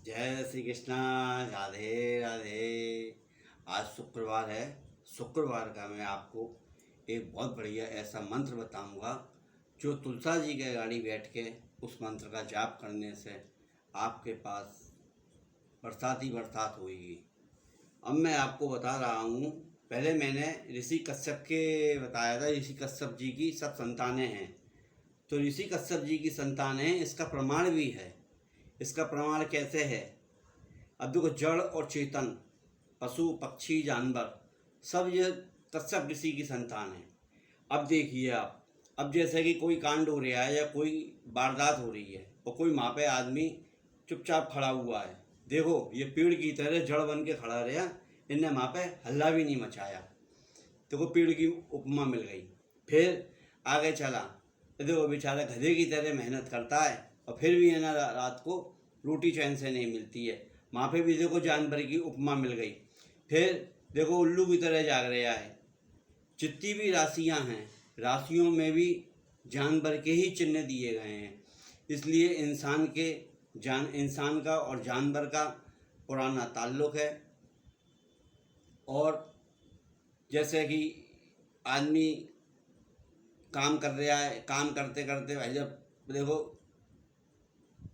जय श्री कृष्णा। राधे राधे। आज शुक्रवार है। शुक्रवार का मैं आपको एक बहुत बढ़िया ऐसा मंत्र बताऊंगा जो तुलसा जी के गाड़ी बैठ के उस मंत्र का जाप करने से आपके पास बरसात ही बरसात होगी। अब मैं आपको बता रहा हूँ। पहले मैंने ऋषि कश्यप के बताया था। ऋषि कश्यप जी की सब संतानें हैं, तो ऋषि कश्यप जी की संतानें, इसका प्रमाण भी है। इसका प्रमाण कैसे है? अब देखो, जड़ और चेतन, पशु पक्षी जानवर, सब ये कश्यप ऋषि की संतान है। अब देखिए आप, अब जैसे कि कोई कांड हो रहा है या कोई वारदात हो रही है और कोई वहाँ पे आदमी चुपचाप खड़ा हुआ है, देखो ये पेड़ की तरह जड़ बन के खड़ा रहा, इनने वहाँ पे हल्ला भी नहीं मचाया। देखो पेड़ की उपमा मिल गई। फिर आगे चला तो देखो बेचारा गधे की तरह मेहनत करता है और फिर भी है ना रात को रोटी चैन से नहीं मिलती है। वहाँ पे भी देखो जानवर की उपमा मिल गई। फिर देखो उल्लू की तरह जाग रहा है। जितनी भी राशियाँ हैं, राशियों में भी जानवर के ही चिन्ह दिए गए हैं। इसलिए इंसान का और जानवर का पुराना ताल्लुक है। और जैसे कि आदमी काम कर रहा है, काम करते करते भाई जब देखो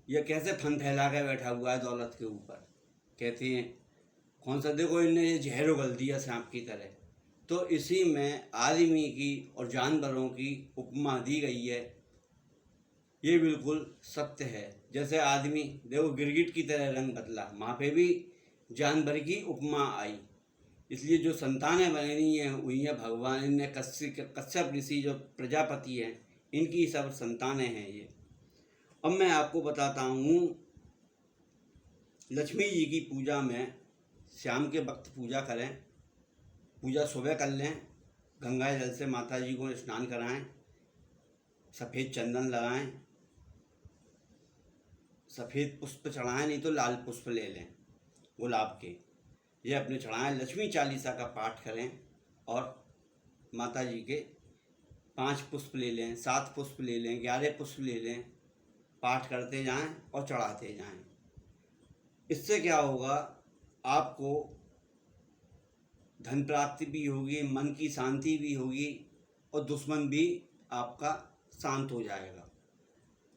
ये कैसे फन फैला के बैठा हुआ है दौलत के ऊपर, कहते हैं कौन सा, देखो इन्हें ये जहर उगल दिया सांप की तरह। तो इसी में आदमी की और जानवरों की उपमा दी गई है। ये बिल्कुल सत्य है। जैसे आदमी देखो गिरगिट की तरह रंग बदला, वहाँ पे भी जानवर की उपमा आई। इसलिए जो संतानें बनी हैं हुई हैं भगवान ने कश्यप ऋषि जो प्रजापति हैं, इनकी सब संतानें हैं ये। अब मैं आपको बताता हूँ, लक्ष्मी जी की पूजा में शाम के वक्त पूजा करें। पूजा सुबह कर लें, गंगा जल से माता जी को स्नान कराएं, सफ़ेद चंदन लगाएं, सफ़ेद पुष्प चढ़ाएं, नहीं तो लाल पुष्प ले लें गुलाब के, ये अपने चढ़ाएं। लक्ष्मी चालीसा का पाठ करें और माता जी के 5 पुष्प ले लें, 7 पुष्प ले लें, 11 पुष्प ले लें, पाठ करते जाएं और चढ़ाते जाएं। इससे क्या होगा, आपको धन प्राप्ति भी होगी, मन की शांति भी होगी और दुश्मन भी आपका शांत हो जाएगा।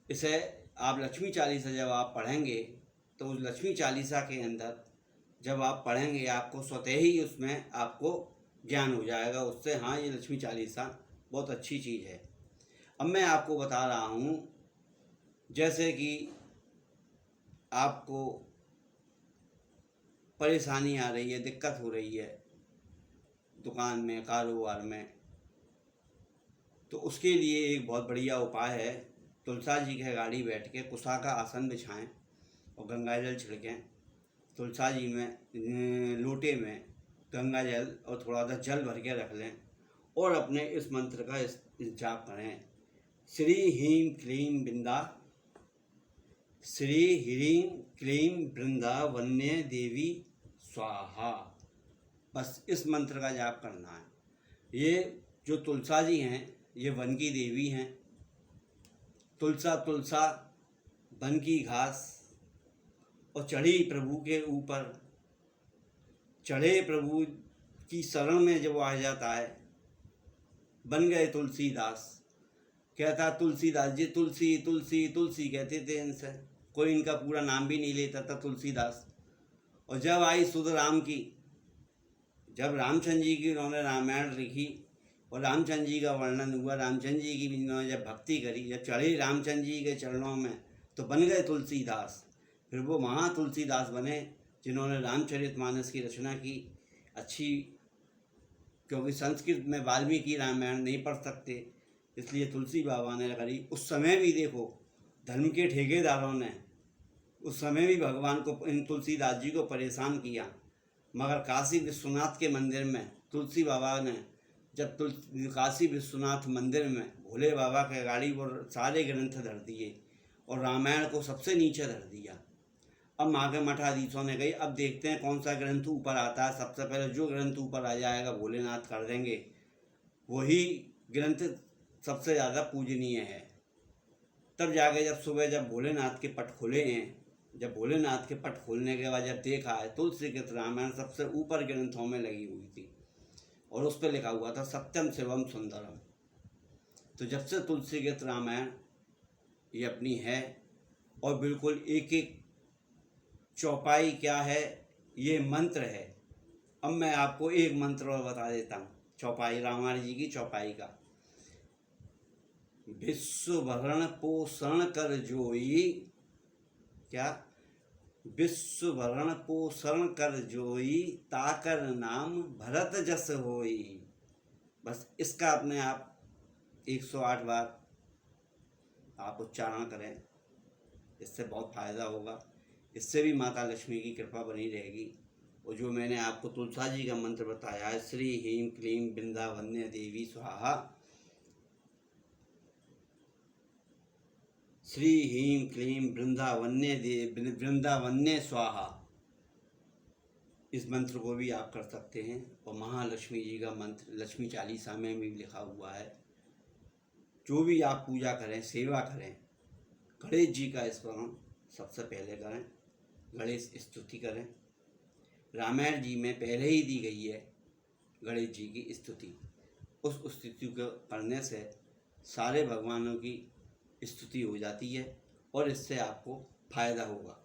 इसे आप लक्ष्मी चालीसा जब आप पढ़ेंगे तो उस लक्ष्मी चालीसा के अंदर जब आप पढ़ेंगे आपको स्वतः ही उसमें आपको ज्ञान हो जाएगा उससे, हाँ ये लक्ष्मी चालीसा बहुत अच्छी चीज़ है। अब मैं आपको बता रहा हूँ, जैसे कि आपको परेशानी आ रही है, दिक्कत हो रही है दुकान में, कारोबार में, तो उसके लिए एक बहुत बढ़िया उपाय है। तुलसा जी के गाड़ी बैठ के कुशा का आसन बिछाएं और गंगा जल छिड़कें। तुलसा जी में लोटे में गंगा जल और थोड़ा सा जल भर के रख लें और अपने इस मंत्र का जाप करें। श्री ह्रीं क्लीं वृंदा, श्री ह्रीं क्लीं वृंदावन्य देवी स्वाहा। बस इस मंत्र का जाप करना है। ये जो तुलसा जी हैं ये वन की देवी हैं। तुलसा तुलसा वन की घास, और चढ़ी प्रभु के ऊपर, चढ़े प्रभु की शरण में जब आ जाता है बन गए तुलसीदास। कहता तुलसीदास जी, तुलसी तुलसी तुलसी कहते थे इनसे, कोई इनका पूरा नाम भी नहीं लेता था, तुलसीदास। और जब आई सुध राम की, जब रामचंद्र जी की उन्होंने रामायण लिखी और रामचंद्र जी का वर्णन हुआ, रामचंद्र जी की भी इन्होंने जब भक्ति करी, जब चढ़े रामचंद्र जी के चरणों में तो बन गए तुलसीदास। फिर वो महा तुलसीदास बने जिन्होंने रामचरितमानस की रचना की अच्छी, क्योंकि संस्कृत में वाल्मीकि रामायण नहीं पढ़ सकते, इसलिए तुलसी बाबा ने करी। उस समय भी देखो धर्म के ठेकेदारों ने उस समय भी भगवान को, इन तुलसीदास जी को परेशान किया, मगर काशी विश्वनाथ के मंदिर में तुलसी बाबा ने, जब काशी विश्वनाथ मंदिर में भोले बाबा के गाड़ी पर सारे ग्रंथ धर दिए और रामायण को सबसे नीचे धर दिया। अब माँ के मठाधीशों ने कही अब देखते हैं कौन सा ग्रंथ ऊपर आता है, सबसे पहले जो ग्रंथ ऊपर आ जाएगा भोलेनाथ कर देंगे, वही ग्रंथ सबसे ज़्यादा पूजनीय है। तब जाके जब सुबह जब भोलेनाथ के पट खुले हैं जब भोलेनाथ के पट खोलने के बाद जब देखा है, तुलसी गीत रामायण सबसे ऊपर ग्रंथों में लगी हुई थी और उस पर लिखा हुआ था सत्यम शिवम सुंदरम। तो जब से तुलसी गीत रामायण ये अपनी है और बिल्कुल एक एक चौपाई क्या है, ये मंत्र है। अब मैं आपको एक मंत्र और बता देता हूँ चौपाई, रामायण जी की चौपाई का। विश्व भरण पोषण कर जोई, क्या, विश्व भरण पोषण कर जोई, ताकर नाम भरत जस होई। बस इसका अपने आप 108 बार आप उच्चारण करें, इससे बहुत फ़ायदा होगा। इससे भी माता लक्ष्मी की कृपा बनी रहेगी। और जो मैंने आपको तुलसा जी का मंत्र बताया है, श्री ह्रीं क्लीं वृंदावन्य देवी स्वाहा, श्री ह्रीं क्लीं वृंदावन्य स्वाहा, इस मंत्र को भी आप कर सकते हैं। और महालक्ष्मी जी का मंत्र लक्ष्मी चालीसा में भी लिखा हुआ है। जो भी आप पूजा करें, सेवा करें, गणेश जी का स्मरण सबसे पहले करें, गणेश स्तुति करें। रामायण जी में पहले ही दी गई है गणेश जी की स्तुति। उस स्तुति को करने से सारे भगवानों की स्तुति हो जाती है और इससे आपको फ़ायदा होगा।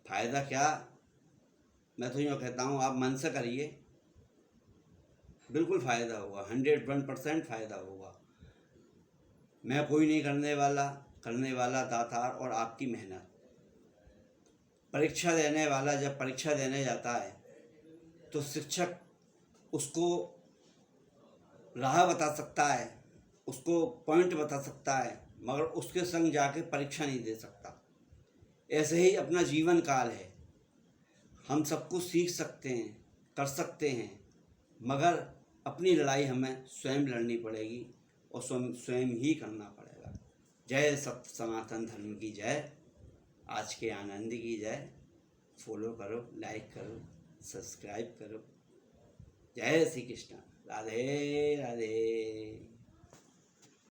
फ़ायदा क्या, मैं तो यूँ कहता हूँ आप मन से करिए, बिल्कुल फ़ायदा होगा, 101% फ़ायदा होगा। मैं कोई नहीं करने वाला दातार और आपकी मेहनत। परीक्षा देने वाला जब परीक्षा देने जाता है तो शिक्षक उसको राह बता सकता है, उसको पॉइंट बता सकता है, मगर उसके संग जाके परीक्षा नहीं दे सकता। ऐसे ही अपना जीवन काल है, हम सब कुछ सीख सकते हैं, कर सकते हैं, मगर अपनी लड़ाई हमें स्वयं लड़नी पड़ेगी और स्वयं ही करना पड़ेगा। जय सत्य सनातन धर्म की जय। आज के आनंद की जय। फॉलो करो, लाइक करो, सब्सक्राइब करो। जय श्री कृष्ण। राधे राधे।